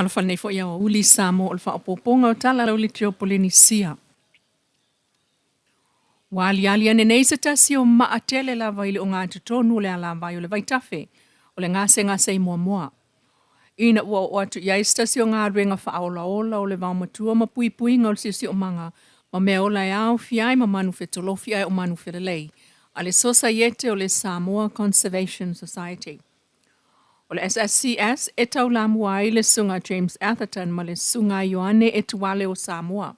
tala whanei fo ia o uli Samoa o le whaapoponga o tala lau litio Polinisia. Wali ali ane nei se tasi o maatele lava ili o ngā tutonu le ala vai o le vaitafe o le ngase i mua. Ina ua o atu ia istasi o ngā ruenga whaaola ola o le vaumatua ma pui o le sisi o manga ma mea ola e au fiai ma manu fetolofi ai o manu felelei a le Societe o le Samoa Conservation Society. O le SSCS e tau la mua le sunga James Atherton ma le sunga Ioane e tuale o Samoa.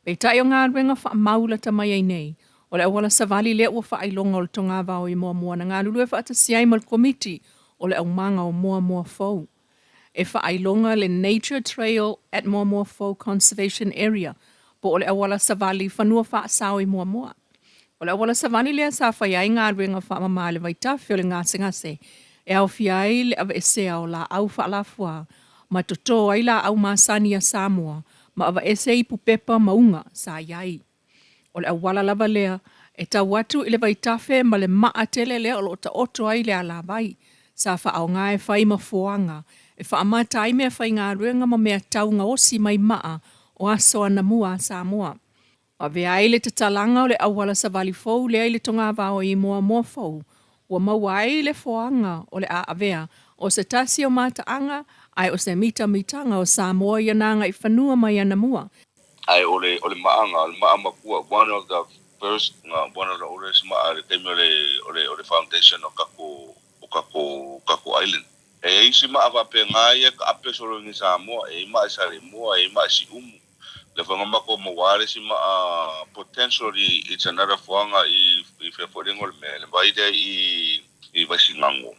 Pei tai o ngā ruenga wha maula tamai ai nei, o le awala savali lea ua wha ailonga o le tonga vau i mua na ngā lulu e wha atasiai ma le komiti o le aumanga o mua fau. E wha ailonga le Nature Trail at mua fau Conservation Area, po o le awala savali whanua wha asao i mua. O le awala savali lea sa whaiai ngā ruenga wha mama le vaitafi o le ngase. E au fiai le ava esea o la au whaalafua, ma toto ai la au masani a Samoa, ma ava ese i pupepa maunga sa iai. O le awala lava lea, e tau watu i le vaitafe ma le maa tele lea o lo ta oto ai lea la vai, sa wha au ngā e whai ma fuanga, e wha amata ai mea whai ngā ruenga ma mea tau ngā osi mai maa o aso ana mua Samoa. O vea ai le te talanga o le awala sa vali fau lea i le tonga vao i mua fau, ua mawai le foanga o le aavea o se tasi o mataanga ai o se mitanga o Samoa ia nanga i whanua mai ana mua. Ai o le maa makua, one of the oldest maa le temi o le foundation o Kako Island. E isi maa wape ngai e ka ape solo ni Samoa, e maa sare mua, e maa si umu. Le whangamako maware si maa potentially it's another fuanga i whewhorengo le mea, le waide i Wasingango.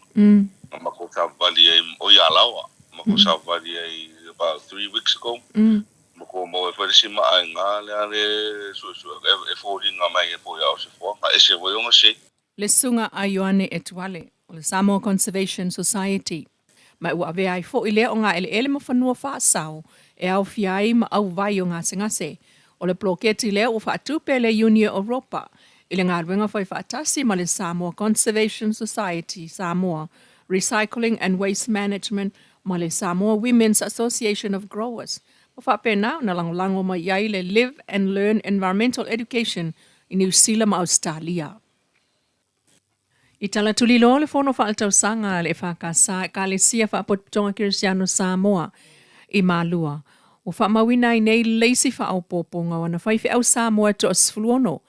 Mako sa vali ai o Yalawa, mako sa vali ai about 3 weeks ago. Mako mo e whare si maa e ngā le are e whoringa mai e po iao se fuanga, e se woionga se. Le sunga a Ioane e tuale, o le Samoa Conservation Society. Mai ua avea ai fo i lea o ngā ele ma whanua whaasau, e au fiai ma au vai o ngase. O le bloketi lea o whaatupe le Union Europa, i le ngā ruenga whai whaatasi ma le Samoa Conservation Society, Samoa, Recycling and Waste Management, ma le Samoa Women's Association of Growers. Ma whapena na langolango ma iai le Live and Learn Environmental Education i New Zealand ma Australia. I tala tulilo le fono whaaltau sanga le whakasa ka le sia whaapotonga Kirisiano Samoa i Malua. O whaamawina i nei leisi whaaupoponga wana whaiwhi au Samoa to asfuluono.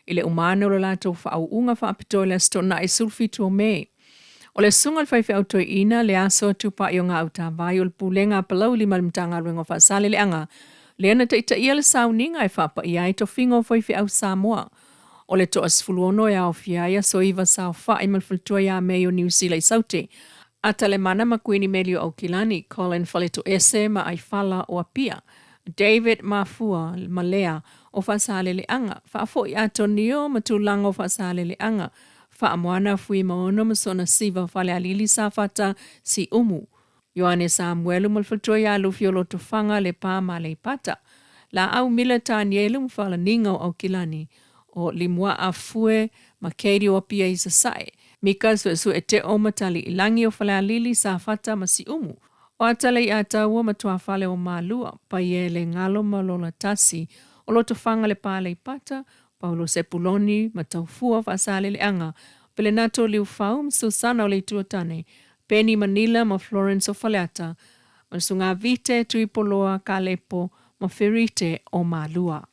I le umane o le lato whaauunga whaapito le stona i sulfitu o me. O le sunga le whaiwhi au toi ina le aso tupa i o ngā utawai o le pulenga palau li malimtanga ruenga whaasale le anga. Le ana ta ita ia le sauninga e whaapa i ai to whingo whaiwhi au Samoa. O le to asfuluono e au fiaia so iwa sao wha i malfultua ia mei o New Zealand saute. Ata le mana makuini melio au kilani, Colin Faleto ese ma ai fala o apia. David Mafua malea o fasale le anga. Fa'afo i ato nio matulanga o fasale le anga. Fa'amoana fui maono masona siva fale alili sa fata si umu. Ioane Samuelu malfultua ia lufiolo tufanga le pa ma le pata. La au milita nielu mfala ninga au kilani. O limua a fue ma keiri o apia i sasae. Mika su e te o matali i langi o whale alili sa fata ma si umu. O atale i ataua matua whale o malua, pa ie le ngalo malola tasi, o loto whanga le pāle i pata, Paulo Sepuloni, mataufua whaasale le anga, pele nato liu whau, Susana o le tuatane, Penny Manila ma Florence o Whaleata, ma sunga vite tuipoloa kalepo ma ferite o malua.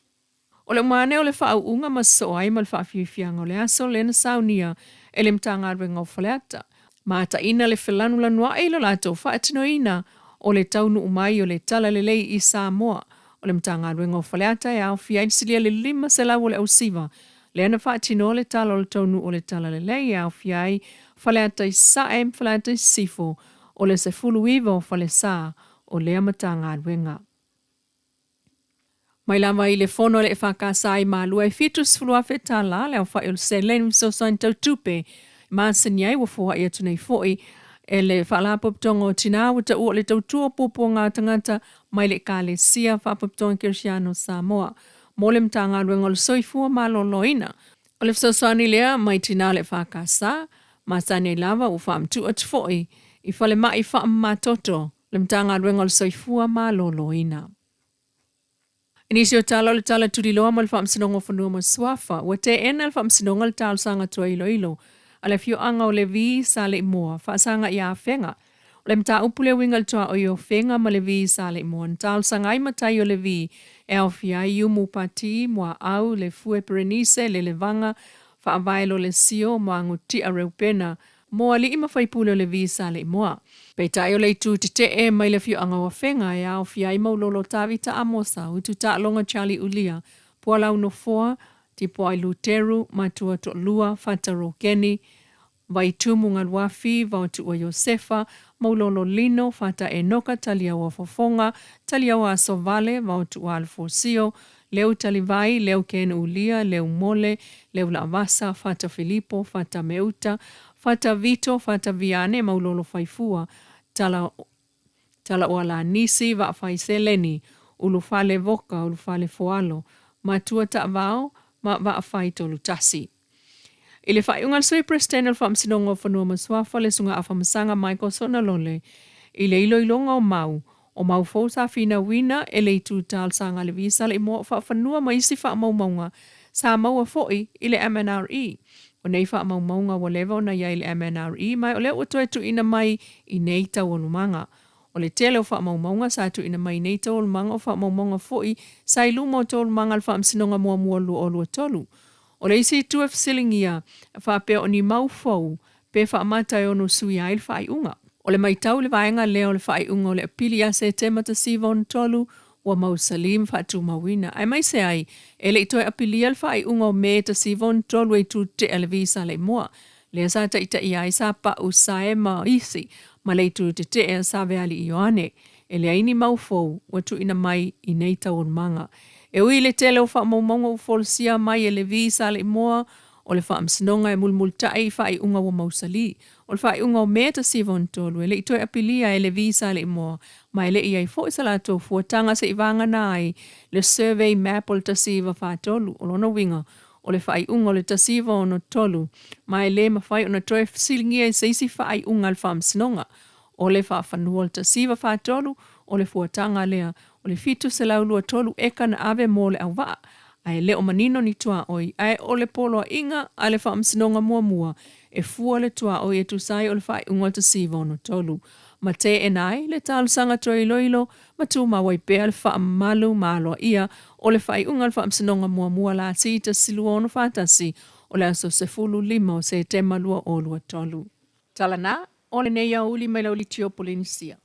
O le mane o le whauunga ma soai ma le whaafiufianga o le aso le na saunia, e le mtanga renga o Whaleata. Ma ta ina le whelanula noa e lo lato whaatino ina o le taunu umai o le tala le lei i Samoa. O le mtanga renga o Whaleata e au fia insilia le 5 se lau o le ausiva. Le ana whaatino o le tala o le taunu o le tala le lei e au fia i Whaleata i sae Whaleata i sifo o le se fulu iwa o Whale sa o le amatanga renga. Mai lama i le fono le whakasa i malua e fitus fulua whetala le au whai o se lenu so sain tau tupe ma seniai wa fua i atu nei foi e le whalapoptonga o tina wata ua le tautua popo ngā tangata mai le ka le sia whapoptonga Kirisiano Samoa. Mo le mtanga ruenga le soifua maloloina. O le fsosani lea mai tina le whakasa ma sani lava u whamtu at foi i whale mai wha matoto le mtanga luenga le soifua ma loloina. Inisi o tala le tala tudiloa ma le whaamsinonga whanua ma swafa, wa te ena le whaamsinonga le tala sanga tua ilo, ale fio anga o le vi sa le imoa, whaasanga i a whenga. O le mta upule winga le toa o i o whenga ma le vi sa le imoa, na tala sanga ai matai o le vi, e au fia i umu pati, mua au, le fue perenise, le levanga, whaavailo le sio, mua nguti a reupena, moa li ima whaipule o le vi sa le imoa. Pei tai o le tu te e mai le fio anga wa whenga e au fia i maulolo tavi ta amosa, utu ta longa Charlie Ulia, pua lau no foa, ti pua i luteru, matua to lua, fataro keni, vai tumu ngal wafi, vau tu wa Josefa, maulolo lino, fata e noka, talia wa fofonga, talia wa sovale, vau tu wa alfosio, leu talivai, leu ken ulia, leu mole, leu la avasa, fata Filippo, fata meuta, fata Vito, fata Viane, maulolo faifua, tala o la nisi, va faiseleni, ulufale voka, ulufale foalo, matua ta vao, ma va faito lutasi. Ile fai ungal sui prestenel fam sinongo fanua maswafa le sunga afamasanga Michael Sonalole, ile ilo ilonga o mau fausa fina wina ele tu tal sanga le visa le mo fa fanua maisi fa maunga sa maua foi ile MNRE. O nei fa maunga wa levo na ya ile MNRE mai ole o tu ina mai i neita o lumanga. O le tele o fa maunga sa tu ina mai neita o lumanga o fa maunga foi sa ilumo to lumanga le fam sinonga mua lu o lu tolu. O le isi tu silingia fa pe o ni mau fau pe fa mata o no sui ai fa unga. O le mai tau le vaenga leo le fai unga o le apilia se te mata sivon tolu wa mau salim fa tu mawina. Ai mai se ai, ele i toi apilia le fai unga o me ta sivon tolu e tu te ele visa le mua. Le sa ta ita i ai sa pa usae ma isi, ma le tu te e sa veali i oane. Ele aini mau fau wa tu ina mai i neita o manga. E ui le tele o wha maumonga o folsia mai e le visa le moa, o le wha amsinonga e mulmultai wha i unga o mausali. O le wha i unga o mea ta sivon tolu, e le i toi apilia e le visa le moa, mai le i ai fo isa la tō fuatanga se i vanga nai, le survey map o le ta siva wha tolu, o lona winga, o le wha i unga o le ta siva o no tolu, mai le ma whai o na toi silingia e se isi wha i unga le wha amsinonga, o le wha whanua o le ta siva wha tolu, o le fuatanga lea, o le fitu se laulua tolu eka na ave mo le au waa. Ai le o manino ni tua oi, ai o le polo a inga, a le wha amsinonga mua, e fua le tua oi e tu sai o le wha i unga ta siva ono tolu. Ma te e nai, le talu sanga toi loilo, ma tu ma wai pea le wha malu malo ia, o le wha i unga le wha amsinonga mua la si ta silu ono fatasi, o le aso se fulu lima o se te malua o lua tolu. Tala na, o le neia uli mai lau li tio Polinisia.